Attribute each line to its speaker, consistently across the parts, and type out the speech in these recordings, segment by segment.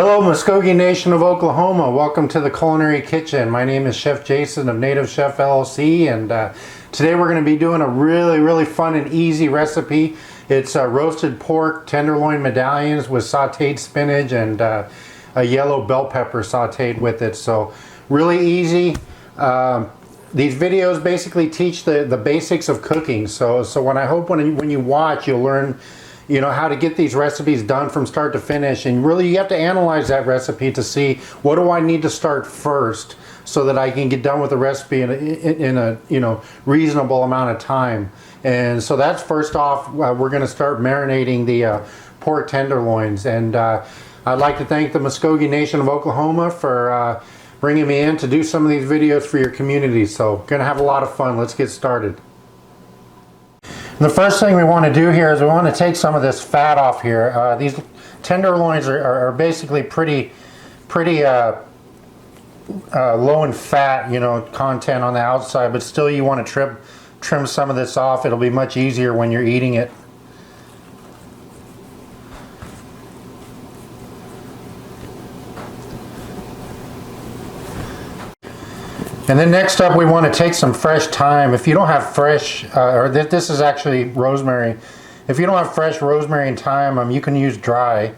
Speaker 1: Hello Muskogee Nation of Oklahoma, welcome to the Culinary Kitchen. My name is Chef Jason of Native Chef LLC, and today we're going to be doing a really fun and easy recipe. It's roasted pork tenderloin medallions with sauteed spinach and a yellow bell pepper sauteed with it. So really easy. These videos basically teach the basics of cooking. So I hope when you watch, you'll learn how to get these recipes done from start to finish, and really you have to analyze that recipe to see what do I need to start first so that I can get done with the recipe in a reasonable amount of time. And so that's first off, we're going to start marinating the pork tenderloins, and I'd like to thank the Muskogee Nation of Oklahoma for bringing me in to do some of these videos for your community. So going to have a lot of fun. Let's get started. The first thing we want to do here is we want to take some of this fat off here. These tenderloins are basically pretty low in fat, content on the outside, but still you want to trim some of this off. It'll be much easier when you're eating it. And then next up, we want to take some fresh thyme. If you don't have fresh, this is actually rosemary. If you don't have fresh rosemary and thyme, you can use dry.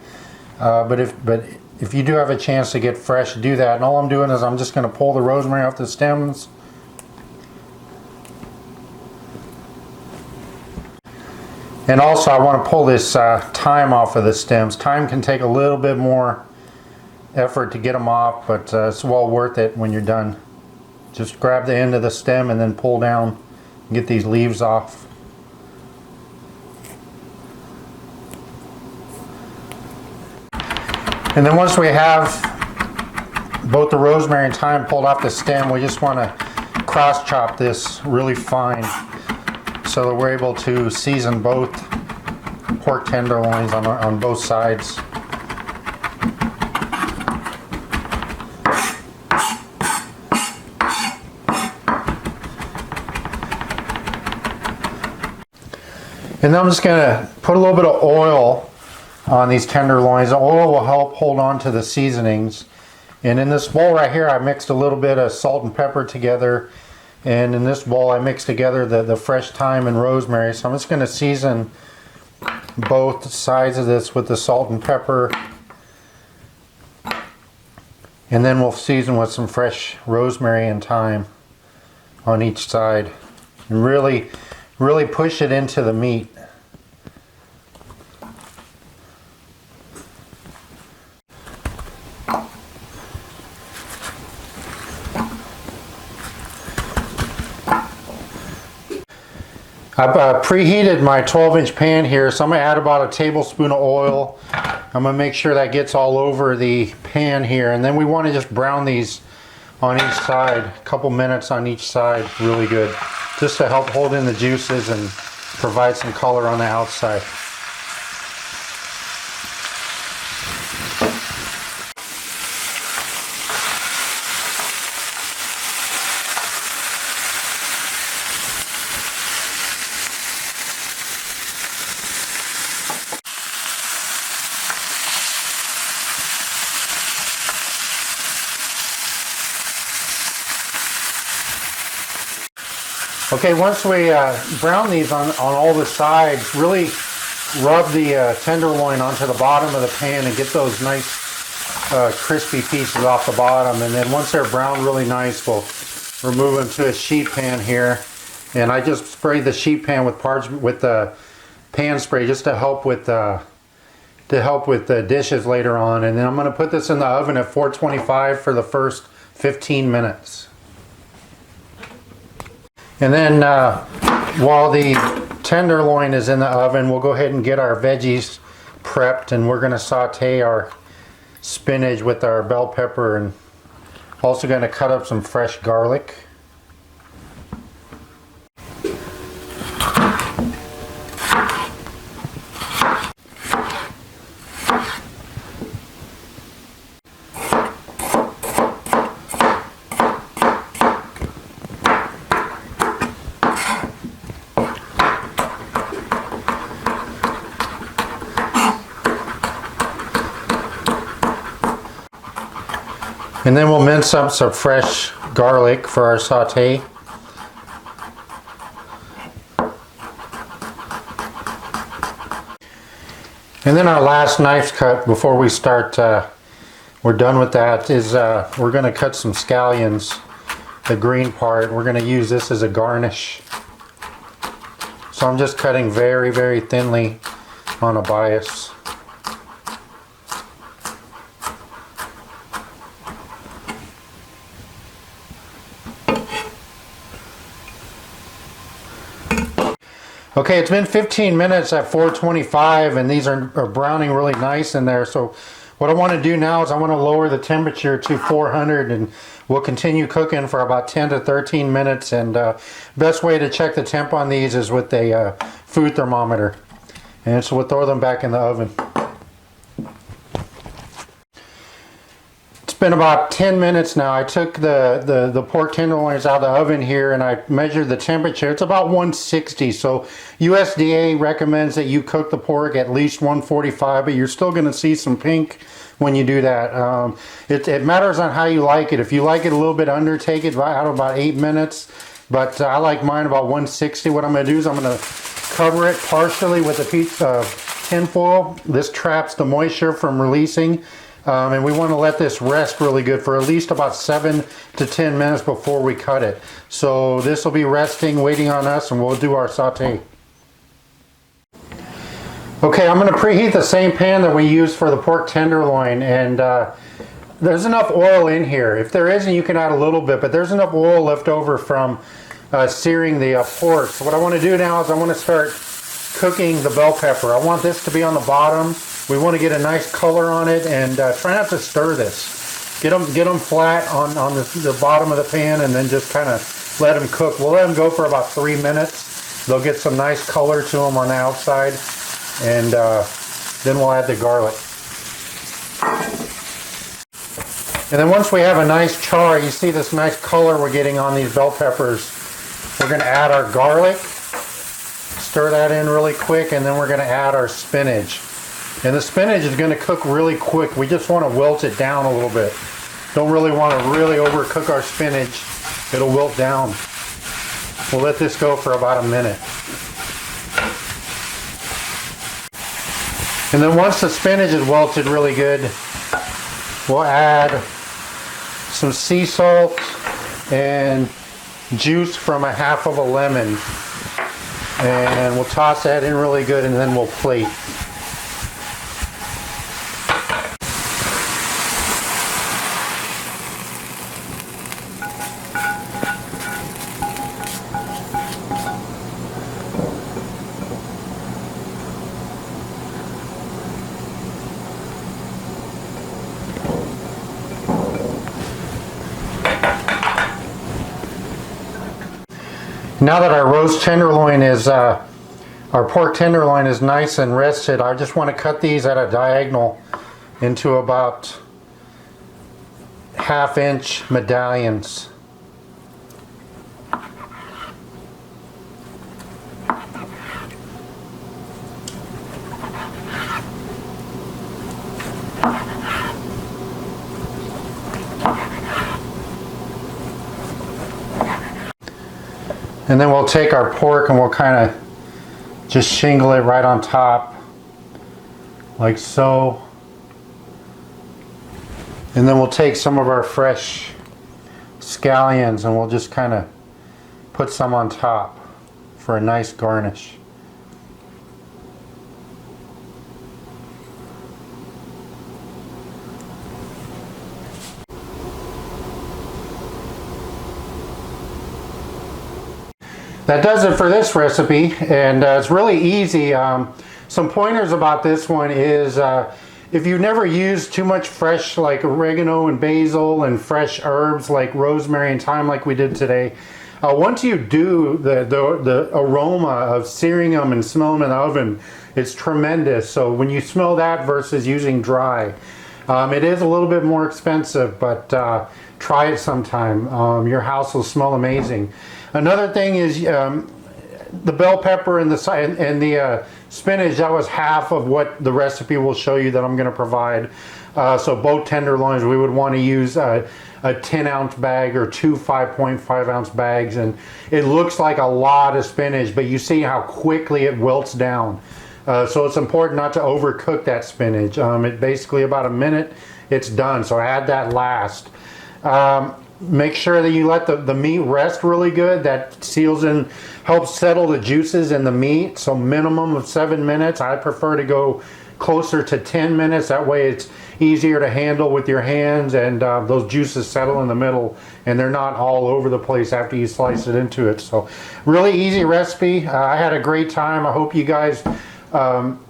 Speaker 1: But if you do have a chance to get fresh, do that. And all I'm doing is I'm just going to pull the rosemary off the stems. And also I want to pull this thyme off of the stems. Thyme can take a little bit more effort to get them off, but it's well worth it when you're done. Just grab the end of the stem and then pull down and get these leaves off. And then once we have both the rosemary and thyme pulled off the stem, we just want to cross chop this really fine so that we're able to season both pork tenderloins on both sides. And then I'm just going to put a little bit of oil on these tenderloins. The oil will help hold on to the seasonings. And in this bowl right here, I mixed a little bit of salt and pepper together. And in this bowl, I mixed together the fresh thyme and rosemary. So I'm just going to season both sides of this with the salt and pepper. And then we'll season with some fresh rosemary and thyme on each side. And really push it into the meat. I've preheated my 12-inch pan here, so I'm going to add about a tablespoon of oil. I'm going to make sure that gets all over the pan here, and then we want to just brown these on each side, a couple minutes on each side, really good, just to help hold in the juices and provide some color on the outside. Okay, once we brown these on all the sides, really rub the tenderloin onto the bottom of the pan and get those nice crispy pieces off the bottom. And then once they're browned really nice, we'll remove them to a sheet pan here. And I just sprayed the sheet pan with the pan spray just to help with the dishes later on. And then I'm going to put this in the oven at 425 for the first 15 minutes. And then while the tenderloin is in the oven, we'll go ahead and get our veggies prepped, and we're going to saute our spinach with our bell pepper, and also going to cut up some fresh garlic. And then we'll mince up some fresh garlic for our saute. And then our last knife cut before we start, we're done with that, is we're going to cut some scallions, the green part. We're going to use this as a garnish. So I'm just cutting very, very thinly on a bias. Okay, it's been 15 minutes at 425 and these are browning really nice in there. So what I want to do now is I want to lower the temperature to 400 and we'll continue cooking for about 10 to 13 minutes. And best way to check the temp on these is with a food thermometer. And so we'll throw them back in the oven. It's been about 10 minutes now. I took the pork tenderloins out of the oven here and I measured the temperature. It's about 160. So USDA recommends that you cook the pork at least 145, but you're still going to see some pink when you do that. It matters on how you like it. If you like it a little bit under, take it out about 8 minutes. But I like mine about 160. What I'm going to do is I'm going to cover it partially with a piece of tin foil. This traps the moisture from releasing. And we want to let this rest really good for at least about 7 to 10 minutes before we cut it. So this will be resting, waiting on us, and we'll do our saute. Okay, I'm going to preheat the same pan that we used for the pork tenderloin, and there's enough oil in here. If there isn't, you can add a little bit, but there's enough oil left over from searing the pork. So what I want to do now is I want to start cooking the bell pepper. I want this to be on the bottom. We want to get a nice color on it, and try not to stir this. Get them flat on the bottom of the pan, and then just kind of let them cook. We'll let them go for about 3 minutes. They'll get some nice color to them on the outside, and then we'll add the garlic. And then once we have a nice char, you see this nice color we're getting on these bell peppers, we're going to add our garlic, stir that in really quick, and then we're going to add our spinach. And the spinach is going to cook really quick. We just want to wilt it down a little bit. Don't really want to really overcook our spinach. It'll wilt down. We'll let this go for about a minute. And then once the spinach is wilted really good, we'll add some sea salt and juice from a half of a lemon. And we'll toss that in really good, and then we'll plate. Now that our roast tenderloin is, our pork tenderloin is nice and rested, I just want to cut these at a diagonal into about 1/2-inch medallions. And then we'll take our pork and we'll kind of just shingle it right on top, like so. And then we'll take some of our fresh scallions and we'll just kind of put some on top for a nice garnish. That does it for this recipe, and it's really easy. Some pointers about this one is if you've never used too much fresh like oregano and basil and fresh herbs like rosemary and thyme like we did today, once you do the aroma of searing them and smell them in the oven, it's tremendous. So when you smell that versus using dry, it is a little bit more expensive, but try it sometime. Your house will smell amazing. Another thing is the bell pepper and the spinach, that was half of what the recipe will show you that I'm going to provide. So both tenderloins, we would want to use a 10-ounce bag or two 5.5-ounce bags, and it looks like a lot of spinach, but you see how quickly it wilts down. So it's important not to overcook that spinach. It basically about a minute, it's done. So add that last. Make sure that you let the meat rest really good. That seals in, helps settle the juices in the meat. So minimum of 7 minutes. I prefer to go closer to 10 minutes. That way it's easier to handle with your hands, and those juices settle in the middle and they're not all over the place after you slice it into it. So really easy recipe. I had a great time. I hope you guys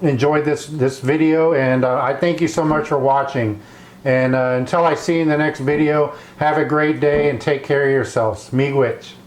Speaker 1: enjoyed this video, and I thank you so much for watching. And until I see you in the next video, have a great day and take care of yourselves. Miigwech.